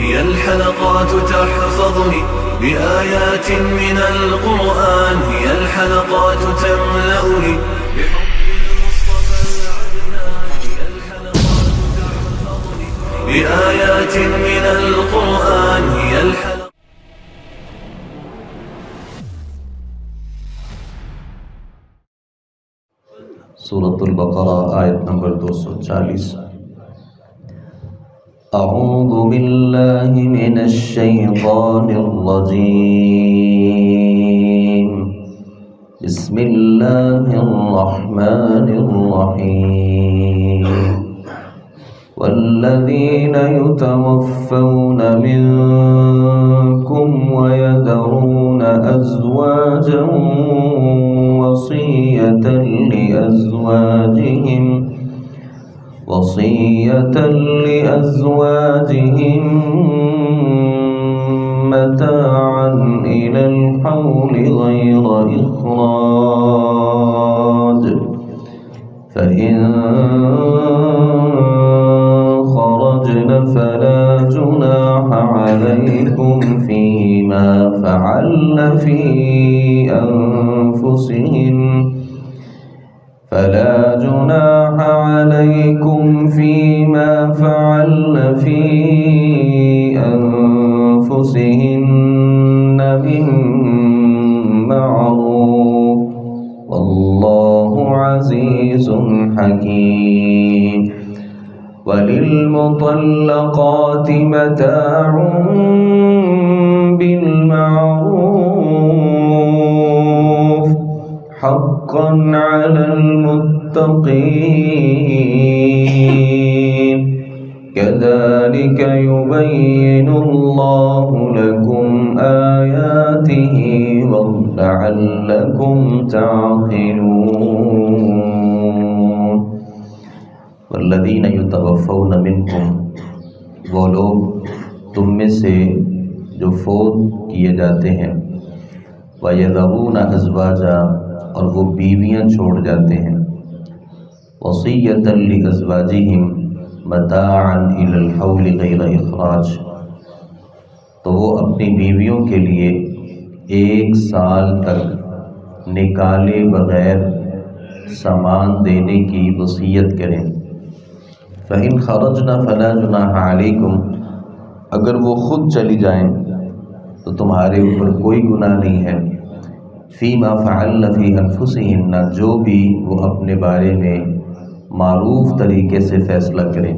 هي الحلقات تحفظني بآيات من القرآن، هي الحلقات تملأني بحب المصطفى العدنان، هي الحلقات تحفظني بآيات من القرآن، هي الحلقات. سورۃ البقرہ آیت نمبر 240. اعوذ باللہ من الشیطان الرجیم، بسم اللہ الرحمن الرحیم. والذین یتوفون منکم ویذرون ازواجا وصية لأزواجهم متاعا إلى الحول غير إخراج، فإن خرجن فلا جناح عليكم فيما فعلن في أنفسهن من معروف، والله عزيز حكيم. وللمطلقات متاع بالمعروف حقا على المتقين، كذلك يبين الله لكم آياته ولعلكم تعقلون. والذین یتوفون منکم، وہ لوگ تم میں سے جو فوت کیے جاتے ہیں، وَيَذَرُونَ أَزْوَاجًا، اور وہ بیویاں چھوڑ جاتے ہیں، وَصِيَّةً لِأَزْوَاجِهِمْ مَتَاعًا إِلَى الْحَوْلِ غَيْرَ إِخْرَاجٍ، تو وہ اپنی بیویوں کے لیے 1 سال تک نکالے بغیر سامان دینے کی وصیت کریں. فَإِنْ خَرَجْنَ فَلَا جُنَاحَ عَلَيْكُمْ، اگر وہ خود چلی جائیں تو تمہارے اوپر کوئی گناہ نہیں ہے. فِيمَا فَعَلْنَ فِي أَنفُسِهِنَّ، جو بھی وہ اپنے بارے میں معروف طریقے سے فیصلہ کریں.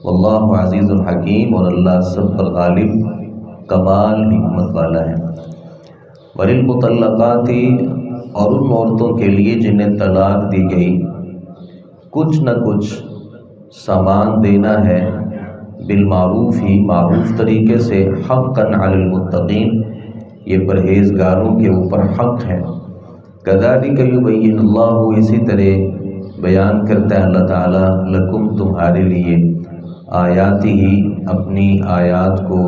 واللہ عزیز الحکیم، اور اللہ سب پر غالب کمال حکمت والا ہے. وَلِلْمُطَلَّقَاتِ، اور ان عورتوں کے لیے جنہیں طلاق دی گئی، کچھ نہ کچھ سامان دینا ہے، بالمعروف ہی، معروف طریقے سے، حقاً علی المتقین، یہ پرہیزگاروں کے اوپر حق ہے. کذالک یبین اللہ، اسی طرح بیان کرتا ہے اللہ تعالیٰ، لکم تمہارے لیے، آیاتی ہی، اپنی آیات کو،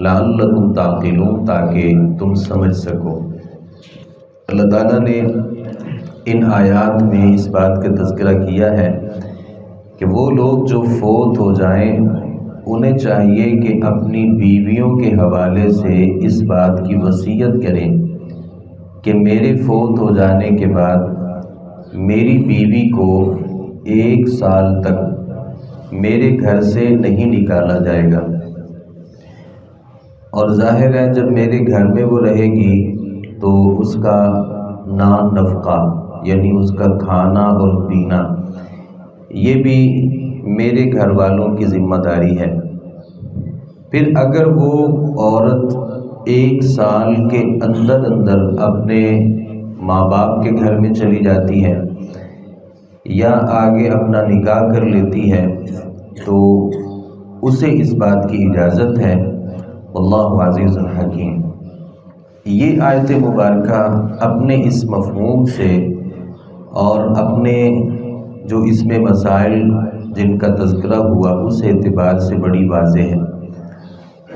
لعلکم تعقلون، تاکہ تم سمجھ سکو. اللہ تعالیٰ نے ان آیات میں اس بات کا تذکرہ کیا ہے کہ وہ لوگ جو فوت ہو جائیں انہیں چاہیے کہ اپنی بیویوں کے حوالے سے اس بات کی وصیت کریں کہ میرے فوت ہو جانے کے بعد میری بیوی کو 1 سال تک میرے گھر سے نہیں نکالا جائے گا، اور ظاہر ہے جب میرے گھر میں وہ رہے گی تو اس کا نان نفقہ، یعنی اس کا کھانا اور پینا، یہ بھی میرے گھر والوں کی ذمہ داری ہے. پھر اگر وہ عورت 1 سال کے اندر اپنے ماں باپ کے گھر میں چلی جاتی ہے یا آگے اپنا نکاح کر لیتی ہے تو اسے اس بات کی اجازت ہے. واللہ عزیز الحکیم. یہ آیت مبارکہ اپنے اس مفہوم سے اور اپنے جو اس میں مسائل جن کا تذکرہ ہوا اس اعتبار سے بڑی واضح ہے.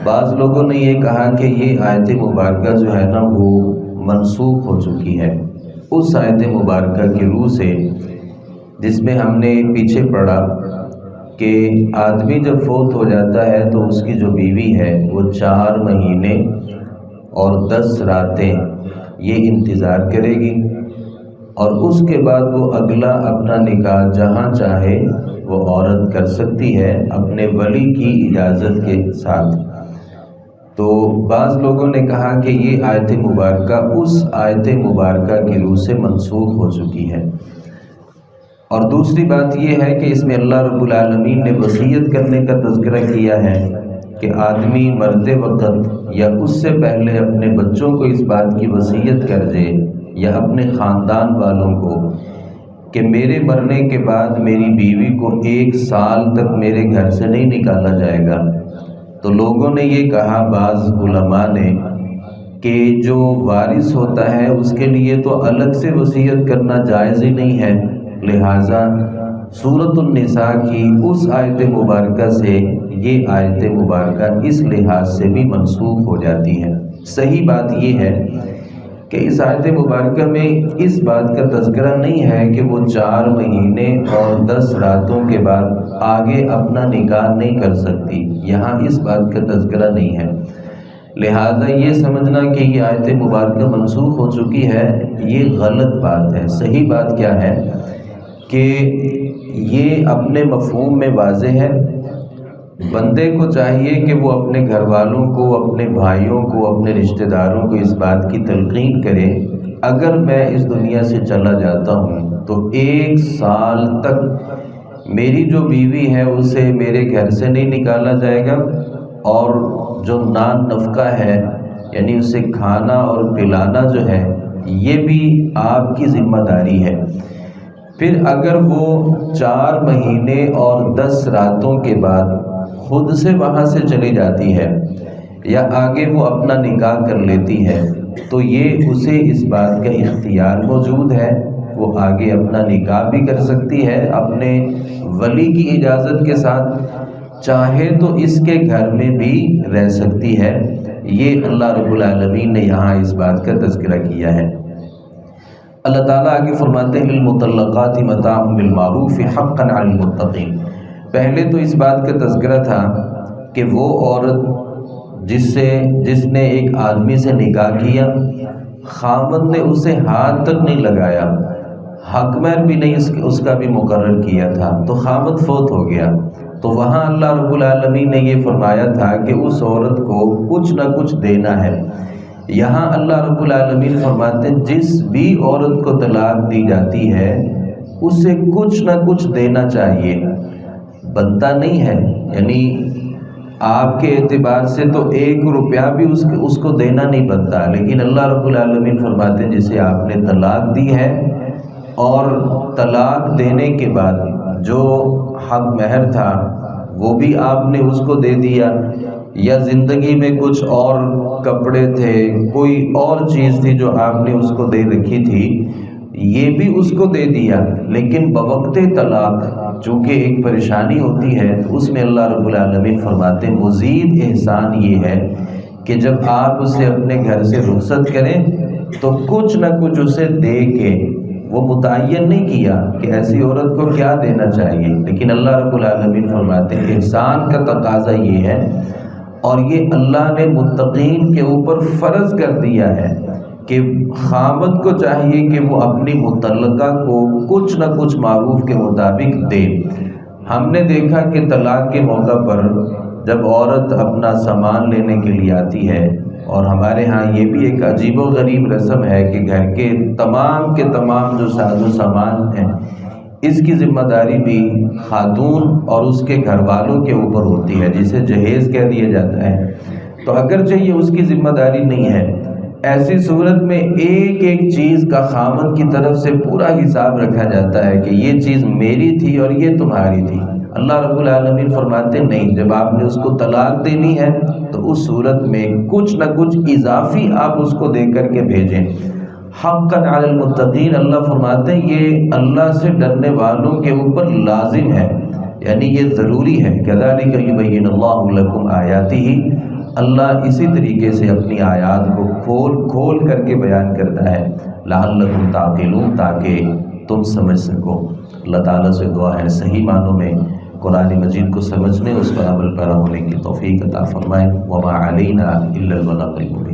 بعض لوگوں نے یہ کہا کہ یہ آیت مبارکہ جو ہے نا وہ منسوخ ہو چکی ہے اس آیت مبارکہ کی روح سے، جس میں ہم نے پیچھے پڑھا کہ آدمی جب فوت ہو جاتا ہے تو اس کی جو بیوی ہے وہ 4 مہینے اور 10 راتیں یہ انتظار کرے گی، اور اس کے بعد وہ اگلا اپنا نکاح جہاں چاہے وہ عورت کر سکتی ہے اپنے ولی کی اجازت کے ساتھ۔ تو بعض لوگوں نے کہا کہ یہ آیت مبارکہ اس آیت مبارکہ کی روح سے منسوخ ہو چکی ہے، اور دوسری بات یہ ہے کہ اس میں اللہ رب العالمین نے وصیت کرنے کا تذکرہ کیا ہے کہ آدمی مرتے وقت یا اس سے پہلے اپنے بچوں کو اس بات کی وصیت کر دے یا اپنے خاندان والوں کو کہ میرے مرنے کے بعد میری بیوی کو 1 سال تک میرے گھر سے نہیں نکالا جائے گا۔ تو لوگوں نے یہ کہا، بعض علماء نے، کہ جو وارث ہوتا ہے اس کے لیے تو الگ سے وصیت کرنا جائز ہی نہیں ہے، لہٰذا سورۃ النساء کی اس آیت مبارکہ سے یہ آیت مبارکہ اس لحاظ سے بھی منسوخ ہو جاتی ہے۔ صحیح بات یہ ہے کہ اس آیت مبارکہ میں اس بات کا تذکرہ نہیں ہے کہ وہ 4 مہینے اور 10 راتوں کے بعد آگے اپنا نکاح نہیں کر سکتی، یہاں اس بات کا تذکرہ نہیں ہے، لہذا یہ سمجھنا کہ یہ آیت مبارکہ منسوخ ہو چکی ہے یہ غلط بات ہے۔ صحیح بات کیا ہے کہ یہ اپنے مفہوم میں واضح ہے، بندے کو چاہیے کہ وہ اپنے گھر والوں کو، اپنے بھائیوں کو، اپنے رشتہ داروں کو اس بات کی تلقین کرے، اگر میں اس دنیا سے چلا جاتا ہوں تو 1 سال تک میری جو بیوی ہے اسے میرے گھر سے نہیں نکالا جائے گا، اور جو نان نفقہ ہے یعنی اسے کھانا اور پلانا جو ہے یہ بھی آپ کی ذمہ داری ہے۔ پھر اگر وہ 4 مہینے اور 10 راتوں کے بعد خود سے وہاں سے چلی جاتی ہے یا آگے وہ اپنا نکاح کر لیتی ہے تو یہ اسے اس بات کا اختیار موجود ہے، وہ آگے اپنا نکاح بھی کر سکتی ہے اپنے ولی کی اجازت کے ساتھ، چاہے تو اس کے گھر میں بھی رہ سکتی ہے۔ یہ اللہ رب العالمین نے یہاں اس بات کا تذکرہ کیا ہے۔ اللہ تعالیٰ آگے فرماتے ہیں للمطلقات متاع بالمعروف حقا علی المتقین۔ پہلے تو اس بات کا تذکرہ تھا کہ وہ عورت جس نے ایک آدمی سے نکاح کیا، خاوند نے اسے ہاتھ تک نہیں لگایا، حق مہر بھی نہیں اس کا بھی مقرر کیا تھا، تو خاوند فوت ہو گیا، تو وہاں اللہ رب العالمین نے یہ فرمایا تھا کہ اس عورت کو کچھ نہ کچھ دینا ہے۔ یہاں اللہ رب العالمین فرماتے ہیں جس بھی عورت کو طلاق دی جاتی ہے اسے کچھ نہ کچھ دینا چاہیے، بنتا نہیں ہے، یعنی آپ کے اعتبار سے تو 1 روپیہ بھی اس کو دینا نہیں بنتا، لیکن اللہ رب العالمین فرماتے ہیں جسے آپ نے طلاق دی ہے اور طلاق دینے کے بعد جو حق مہر تھا وہ بھی آپ نے اس کو دے دیا، یا زندگی میں کچھ اور کپڑے تھے، کوئی اور چیز تھی جو آپ نے اس کو دے رکھی تھی، یہ بھی اس کو دے دیا، لیکن بوقت طلاق چونکہ ایک پریشانی ہوتی ہے تو اس میں اللہ رب العالمین فرماتے ہیں مزید احسان یہ ہے کہ جب آپ اسے اپنے گھر سے رخصت کریں تو کچھ نہ کچھ اسے دے کے، وہ متعین نہیں کیا کہ ایسی عورت کو کیا دینا چاہیے، لیکن اللہ رب العالمین فرماتے ہیں احسان کا تقاضا یہ ہے، اور یہ اللہ نے متقین کے اوپر فرض کر دیا ہے کہ خاوند کو چاہیے کہ وہ اپنی مطلقہ کو کچھ نہ کچھ معروف کے مطابق دے۔ ہم نے دیکھا کہ طلاق کے موقع پر جب عورت اپنا سامان لینے کے لیے آتی ہے، اور ہمارے ہاں یہ بھی ایک عجیب و غریب رسم ہے کہ گھر کے تمام جو ساز و سامان ہیں اس کی ذمہ داری بھی خاتون اور اس کے گھر والوں کے اوپر ہوتی ہے، جسے جہیز کہہ دیا جاتا ہے، تو اگرچہ یہ اس کی ذمہ داری نہیں ہے، ایسی صورت میں ایک ایک چیز کا خاوند کی طرف سے پورا حساب رکھا جاتا ہے کہ یہ چیز میری تھی اور یہ تمہاری تھی۔ اللہ رب العالمین فرماتے نہیں، جب آپ نے اس کو طلاق دینی ہے تو اس صورت میں کچھ نہ کچھ اضافی آپ اس کو دے کر کے بھیجیں۔ حقا علی المتقین، اللہ فرماتے ہیں یہ اللہ سے ڈرنے والوں کے اوپر لازم ہے، یعنی یہ ضروری ہے۔ کذالک یبین اللہ لکم آیاتہ، اللہ اسی طریقے سے اپنی آیات کو کھول کر کے بیان کرتا ہے، لعلکم تعقلون، تاکہ تم سمجھ سکو۔ اللہ تعالیٰ سے دعا ہے صحیح معنوں میں قرآن مجید کو سمجھنے، اس پر عمل پیرا ہونے کی توفیق عطا فرمائے۔ وما علینا الا البلاغ المبین۔